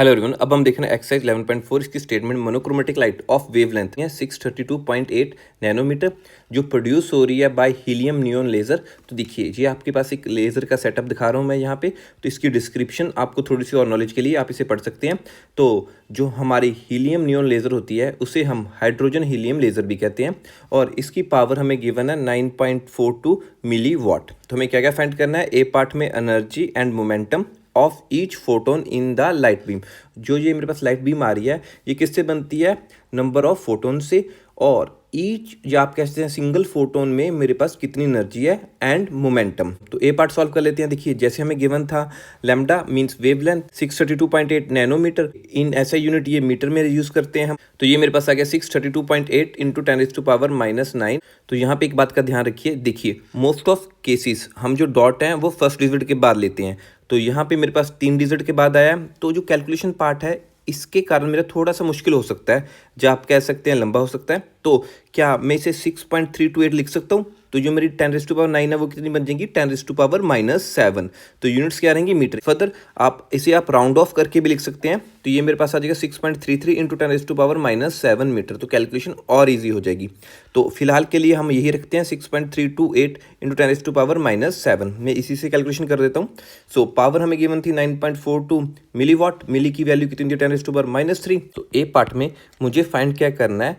Hello everyone, अब हम देख रहे हैं एक्सरसाइज 11.4 इसकी statement monochromatic light of wavelength है 632.8 नैनोमीटर जो प्रोड्यूस हो रही है बाय हीलियम नियॉन लेज़र। तो देखिए ये आपके पास एक लेज़र का सेटअप दिखा रहा हूँ मैं यहाँ पे। तो इसकी डिस्क्रिप्शन आपको थोड़ी सी और नॉलेज के लिए आप इसे पढ़ सकते हैं। तो जो हमारी हीलियम नियॉन लेज़र होती है उसे हम हाइड्रोजन हीलियम लेज़र भी कहते हैं और इसकी पावर हमें गिवन है 9.42 मिली वॉट। तो हमें क्या क्या फाइंड करना है? ए पार्ट में energy and momentum of each photon in the light beam. जो ये मेरे पास लाइट बीम आ रही है ये किससे बनती है? नंबर ऑफ फोटोन से। और ईच या आप कहते हैं सिंगल फोटोन में मेरे पास कितनी एनर्जी है एंड मोमेंटम। तो ए पार्ट सॉल्व कर लेते हैं। देखिए जैसे हमें गिवन था लैम्डा मींस वेवलेंथ 632.8 नैनोमीटर, इन ऐसा यूनिट ये मीटर में यूज करते हैं हम। तो ये मेरे पास आ गया 632.8 इंटू 10⁻⁹। तो यहाँ पे एक बात का ध्यान रखिए, देखिए मोस्ट ऑफ केसेस हम जो डॉट हैं वो फर्स्ट डिजिट के बाद लेते हैं। तो यहाँ पे मेरे पास 3 डिजिट के बाद आया। तो जो कैलकुलेशन पार्ट है इसके कारण मेरा थोड़ा सा मुश्किल हो सकता है, जो आप कह सकते हैं लंबा हो सकता है। तो क्या मैं इसे 6.328 लिख सकता हूँ? तो जो मेरी 10⁻⁹ है वो कितनी बन जाएंगी? 10⁻⁻7। तो यूनिट्स क्या रहेंगी? मीटर। फर्दर आप इसे आप राउंड ऑफ करके भी लिख सकते हैं। तो ये मेरे पास आ जाएगा 6.33 इंटू 10⁻⁷ मीटर। तो कैलकुलेशन और ईजी हो जाएगी। तो फिलहाल के लिए हम यही रखते हैं 6.328 इंटू 10⁻⁷। मैं इसी से कैलकुलेशन कर देता हूँ। सो पावर हमें गिवन थी 9.42 मिली वॉट। मिली की वैल्यू कितनी थी? 10⁻⁻3। तो ए पार्ट में मुझे फाइंड क्या करना है?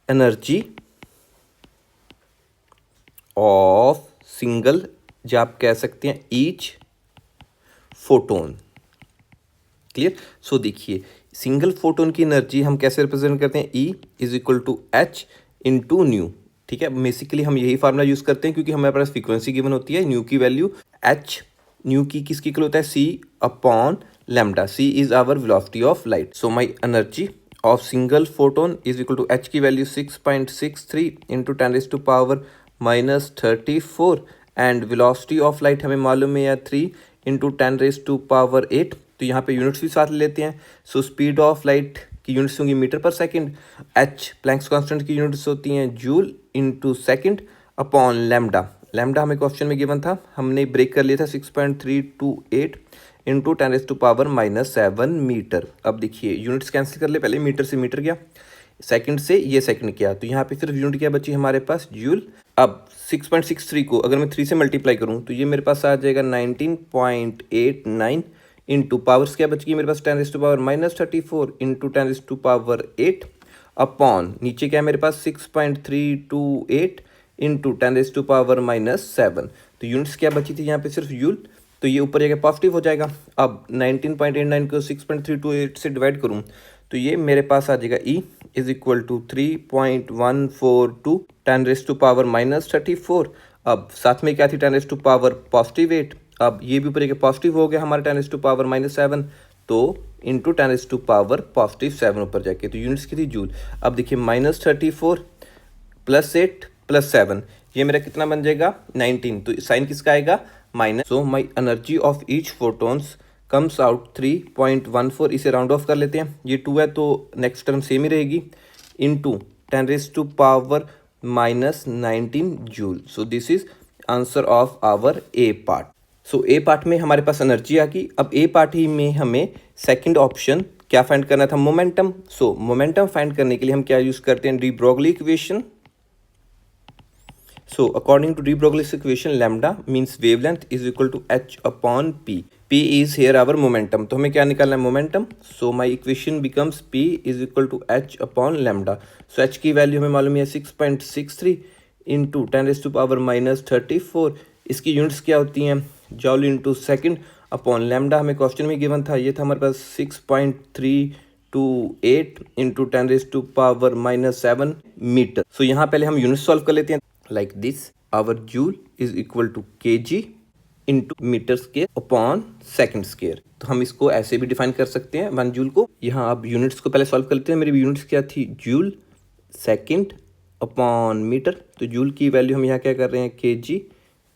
एनर्जी ऑफ सिंगल, जो आप कह सकते हैं ईच फोटोन। क्लियर? सो देखिए सिंगल फोटोन की एनर्जी हम कैसे रिप्रेजेंट करते हैं? E is equal to H into nu. ठीक है, बेसिकली हम यही फार्मूला यूज करते हैं क्योंकि हमारे पास फ्रीक्वेंसी गिवन होती है, न्यू की वैल्यू एच, न्यू की किसकी इक्वल होता है? C upon lambda. C is our velocity of light. So my energy of single photon is equal to H की value 6.63 into 10⁻⁻34 and velocity of light हमें मालूम है 3 इंटू 10⁻⁸। तो यहाँ पे यूनिट्स भी साथ ले लेते हैं। सो स्पीड ऑफ लाइट की यूनिट्स होंगी मीटर पर सेकंड। एच प्लैंक्स कांस्टेंट की यूनिट्स होती हैं joule into second upon lambda. Lambda हमें क्वेश्चन में गिवन था, हमने ब्रेक कर लिया था 6.328 इंटू 10⁻⁻7 मीटर। अब देखिए यूनिट्स कैंसिल कर ले, पहले मीटर से मीटर गया, सेकंड से ये सेकंड किया। तो यहाँ पे सिर्फ यूनिट क्या बची हमारे पास? जूल। अब 6.63 को अगर मैं 3 से मल्टीप्लाई करूँ तो ये मेरे पास आ जाएगा 19.89 इंटू पावर्स क्या बच गई मेरे पास? 10⁻⁻34 इंटू 10⁻8 अपॉन नीचे क्या है मेरे पास? 6.328 इंटू 10⁻⁻7। तो यूनिट्स क्या बची थी यहाँ पे? सिर्फ जूल। तो ये ऊपर जाकर पॉजिटिव हो जाएगा। अब 19.89 को 6.328 से डिवाइड करूँ तो ये मेरे पास आ जाएगा E इज इक्वल टू 3.142 10⁻⁻34। अब साथ में क्या थी? 10⁻⁻8। अब ये भी ऊपर एक पॉजिटिव हो गया हमारा 10⁻⁻7। तो इंटू 10⁻+7 ऊपर जाके तो यूनिट्स की थी जूल। अब देखिए -34 + 8 + 7 ये मेरा कितना बन जाएगा? 19। तो साइन किसका आएगा? Minus. So my energy of each photons comes out 3.14। इसे राउंड ऑफ कर लेते हैं, ये 2 है तो नेक्स्ट टर्म सेम ही रहेगी, into 10⁻⁻19 joule. So this is answer of our A part. So A part में हमारे पास एनर्जी आ गई। अब ए पार्ट ही में हमें सेकंड ऑप्शन क्या फाइंड करना था? मोमेंटम। सो मोमेंटम फाइंड करने के लिए हम क्या यूज करते हैं? De Broglie equation. So according to de Broglie's equation, lambda means wavelength is equal to h upon p. P is here our momentum. तो हमें क्या निकालना है? momentum. So my equation becomes p is equal to h upon lambda. So h की value हमें मालूम है 6.63 into 10⁻⁻34। इसकी यूनिट्स क्या होती हैं? जॉल इंटू सेकेंड अपॉन लैम्डा। हमें क्वेश्चन में गिवन था, ये था हमारे पास 6.328 इंटू 10⁻⁻7 मीटर। सो यहाँ पहले हम यूनिट सॉल्व कर लेते हैं। Like this, our joule is equal to kg into metre square upon second square. तो हम इसको ऐसे भी डिफाइन कर सकते हैं 1 जूल को। यहाँ अब यूनिट्स को पहले सॉल्व कर लेते हैं। मेरी यूनिट्स क्या थी? Joule second upon metre. तो जूल की वैल्यू हम यहाँ क्या कर रहे हैं? kg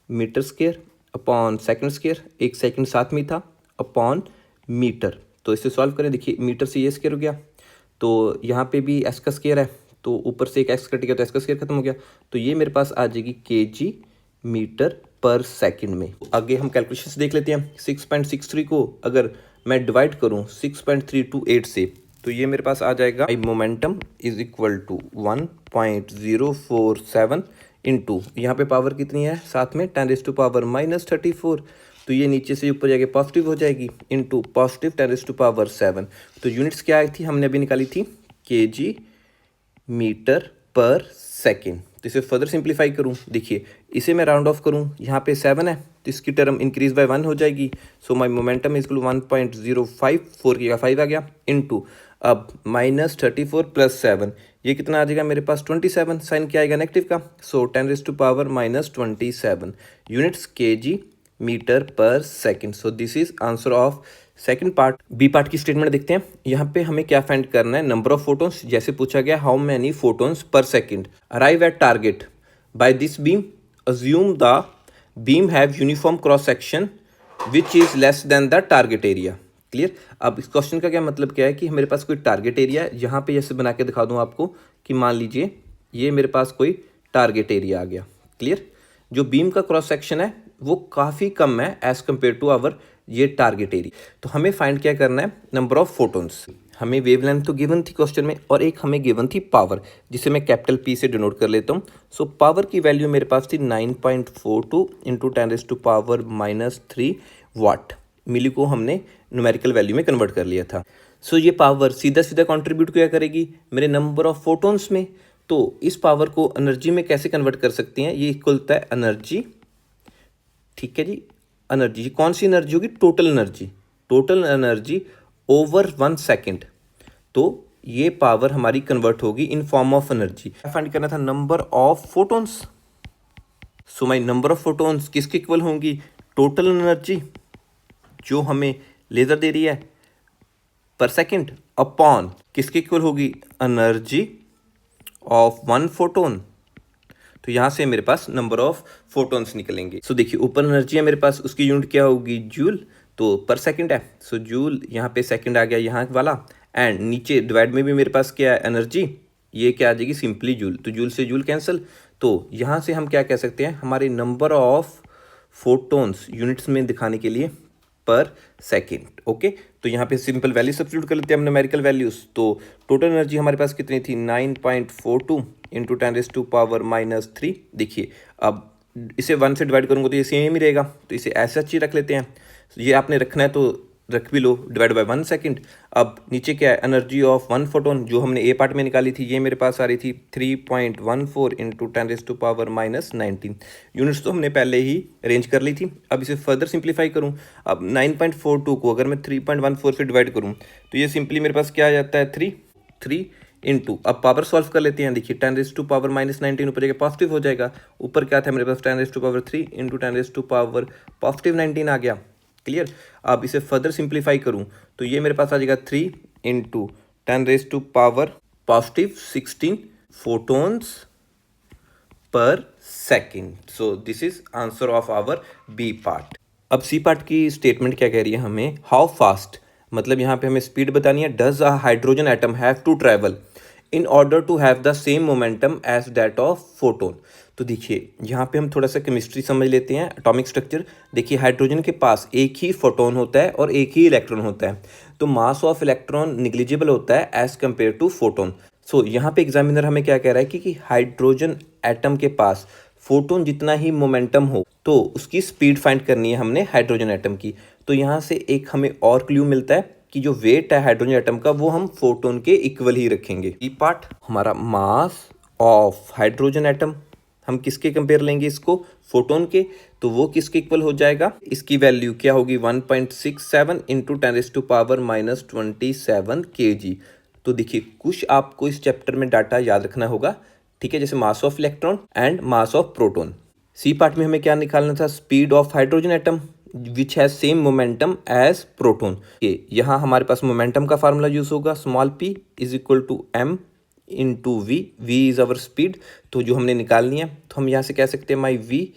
metre square upon second square, एक सेकंड साथ में था, अपॉन मीटर। तो इसे सॉल्व करें, देखिए मीटर से ये स्क्वायर हो गया, तो यहाँ पे भी एस का स्क्वायर है, तो ऊपर से एक एक्स कट गया तो इसका स्क्वायर खत्म हो गया। तो ये मेरे पास आ जाएगी kg मीटर पर सेकंड में। आगे हम कैलकुलेशन देख लेते हैं। 6.63 को अगर मैं डिवाइड करूँ 6.328 से, तो ये मेरे पास आ जाएगा momentum is equal to 1.047 into, यहाँ पे पावर कितनी है साथ में 10⁻⁻34, तो ये नीचे से ऊपर जाके पॉजिटिव हो जाएगी, इंटू पॉजिटिव 10⁻7। तो यूनिट्स क्या आई थी, हमने अभी निकाली थी केजी मीटर पर सेकेंड। तो इसे फर्दर सिंप्लीफाई करूँ, देखिए इसे मैं राउंड ऑफ करूँ, यहाँ पे 7 है तो इसकी टर्म इंक्रीज बाय 1 हो जाएगी। सो माई मोमेंटम इज 1.05, 4 की 5 आ गया, इंटू अब -34 + 7, ये कितना आ जाएगा मेरे पास 27, साइन क्या आएगा नेगेटिव का, so 10⁻⁻27 units KG metre per second. So this is answer of second part. B part की स्टेटमेंट देखते हैं। यहाँ पे हमें क्या फाइंड करना है, नंबर ऑफ फोटोन्स, जैसे पूछा गया how many photons per second arrive at target by this beam, assume the beam have uniform cross section which is less than the target area. Clear. अब इस क्वेश्चन का क्या मतलब क्या है कि मेरे पास कोई टारगेट एरिया है, यहाँ पे जैसे बना के दिखा दूँ आपको कि मान लीजिए ये मेरे पास कोई टारगेट एरिया आ गया। क्लियर। जो बीम का क्रॉस सेक्शन है वो काफ़ी कम है एज कम्पेयर टू आवर ये टारगेट एरिया। तो हमें फाइंड क्या करना है, नंबर ऑफ फोटोन्स। हमें वेवलेंथ तो गिवन थी क्वेश्चन में, और एक हमें गिवन थी पावर, जिसे मैं कैपिटल पी से डिनोट कर लेता हूँ। सो पावर की वैल्यू मेरे पास थी 9.42 इंटू 10⁻³ वाट। मिली को हमने न्यूमेरिकल वैल्यू में कन्वर्ट कर लिया था। सो ये पावर सीधा सीधा कंट्रीब्यूट क्या करेगी मेरे नंबर ऑफ फोटोन्स में। तो इस पावर को एनर्जी में कैसे कन्वर्ट कर सकते हैं, ये इक्वल होता है एनर्जी। ठीक है जी, एनर्जी कौन सी एनर्जी होगी, total energy, total energy over 1 second. तो ये पावर हमारी कन्वर्ट होगी in form of energy. Find करना था number of photons. So my number of photons किसके इक्वल होंगी, टोटल एनर्जी जो हमें लेजर दे रही है पर सेकेंड, अपॉन किसके इक्वल होगी, एनर्जी ऑफ 1 फोटोन। तो यहाँ से मेरे पास नंबर ऑफ फोटोन्स निकलेंगे। सो देखिए ऊपर एनर्जी है मेरे पास, उसकी यूनिट क्या होगी, जूल, तो पर सेकंड है। सो जूल यहाँ पे सेकंड आ गया यहाँ वाला, एंड नीचे डिवाइड में भी मेरे पास क्या है एनर्जी, ये क्या आ जाएगी सिंपली जूल, तो जूल से जूल कैंसिल। तो यहाँ से हम क्या कह सकते हैं, हमारे नंबर ऑफ फोटोन्स यूनिट्स में दिखाने के लिए पर सेकेंड। ओके, तो यहाँ पे सिंपल वैल्यू सब्स्टिट्यूट कर लेते हैं हम न्यूमेरिकल वैल्यूज। तो टोटल एनर्जी हमारे पास कितनी थी, 9.42 इंटू 10⁻⁻3। देखिए अब इसे 1 से डिवाइड करूँगा तो ये सेम ही रहेगा, तो इसे ऐसा ही रख लेते हैं। ये आपने रखना है तो रख भी लो, डिवाइड बाय 1 सेकेंड। अब नीचे क्या है, एनर्जी ऑफ 1 फोटोन जो हमने ए पार्ट में निकाली थी, ये मेरे पास आ रही थी 3.14 इंटू 10⁻⁻19 यूनिट्स। तो हमने पहले ही अरेंज कर ली थी। अब इसे फर्दर सिंप्लीफाई करूँ, अब 9.42 को अगर मैं 3.14 से डिवाइड करूँ तो ये सिंपली मेरे पास क्या आ जाता है, 3 इंटू, अब पावर सॉल्व कर लेते हैं। देखिए 10⁻⁻19 ऊपर जाकर पॉजिटिव हो जाएगा, ऊपर क्या था मेरे पास 10⁻³ इंटू 10⁻⁻19 आ गया। क्लियर। अब इसे फर्दर सिंप्लीफाई करूं तो ये मेरे पास आ जाएगा 3 into 10⁻16 photons per second. So this is answer of our B part. अब सी पार्ट की स्टेटमेंट क्या कह रही है हमें, हाउ फास्ट, मतलब यहाँ पे हमें स्पीड बतानी है। Does a hydrogen atom have to travel in order to have the same momentum as that of photon. तो देखिए यहाँ पे हम थोड़ा सा केमिस्ट्री समझ लेते हैं, एटॉमिक स्ट्रक्चर। देखिए हाइड्रोजन के पास एक ही फोटोन होता है और एक ही इलेक्ट्रॉन होता है, तो मास ऑफ इलेक्ट्रॉन निग्लिजिबल होता है एज कम्पेयर टू फोटोन। सो यहाँ पे एग्जामिनर हमें क्या कह रहा है कि हाइड्रोजन एटम के पास फोटोन जितना ही मोमेंटम हो तो उसकी स्पीड फाइंड करनी है हमने हाइड्रोजन एटम की। तो यहाँ से एक हमें और क्लू मिलता है कि जो वेट है हाइड्रोजन एटम का वो हम फोटोन के इक्वल ही रखेंगे। ई पार्ट हमारा मास ऑफ हाइड्रोजन एटम, हम किसके कंपेयर लेंगे इसको, फोटोन के, तो वो किसके इक्वल हो जाएगा, इसकी वैल्यू क्या होगी 1.67 इंटू 10⁻⁻27 kg। तो देखिए कुछ आपको इस चैप्टर में डाटा याद रखना होगा, ठीक है, जैसे mass of electron and mass of proton. C part में हमें क्या निकालना था, speed of hydrogen atom which has same momentum as proton. यहाँ हमारे पास मोमेंटम का फार्मूला यूज होगा, small p is equal to m into V, V is our speed, तो जो हमने निकालनी है तो हम यहाँ से कह सकते हैं my V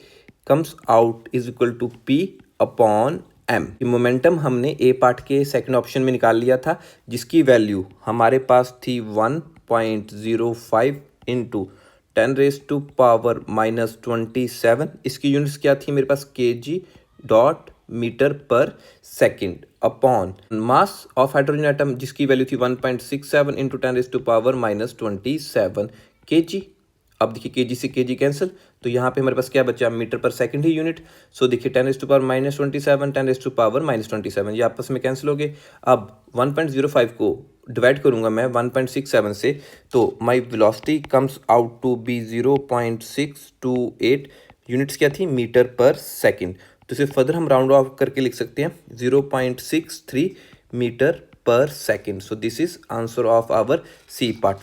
comes out is equal to p upon m। Momentum हमने ए पार्ट के सेकंड ऑप्शन में निकाल लिया था, जिसकी वैल्यू हमारे पास थी 1.05 इंटू 10⁻⁻27। इसकी यूनिट्स क्या थी मेरे पास, kg dot metre per second. Upon mass of hydrogen atom जिसकी वैल्यू थी 1.67 इंटू 10⁻⁻27 kg। अब देखिए केजी से केजी कैंसिल, तो यहाँ पे हमारे पास क्या बचा, मीटर पर सेकंड ही यूनिट। सो देखिए 10⁻⁻27 10⁻⁻27 ये आपस में कैंसिल हो गए। अब 1.05 को डिवाइड करूंगा मैं 1.67 से, तो my velocity comes out to be 0.628 units क्या थी, मीटर पर सेकेंड। तो इसे फर्दर हम राउंड ऑफ करके लिख सकते हैं 0.63 metre per second. So this is answer of our C part.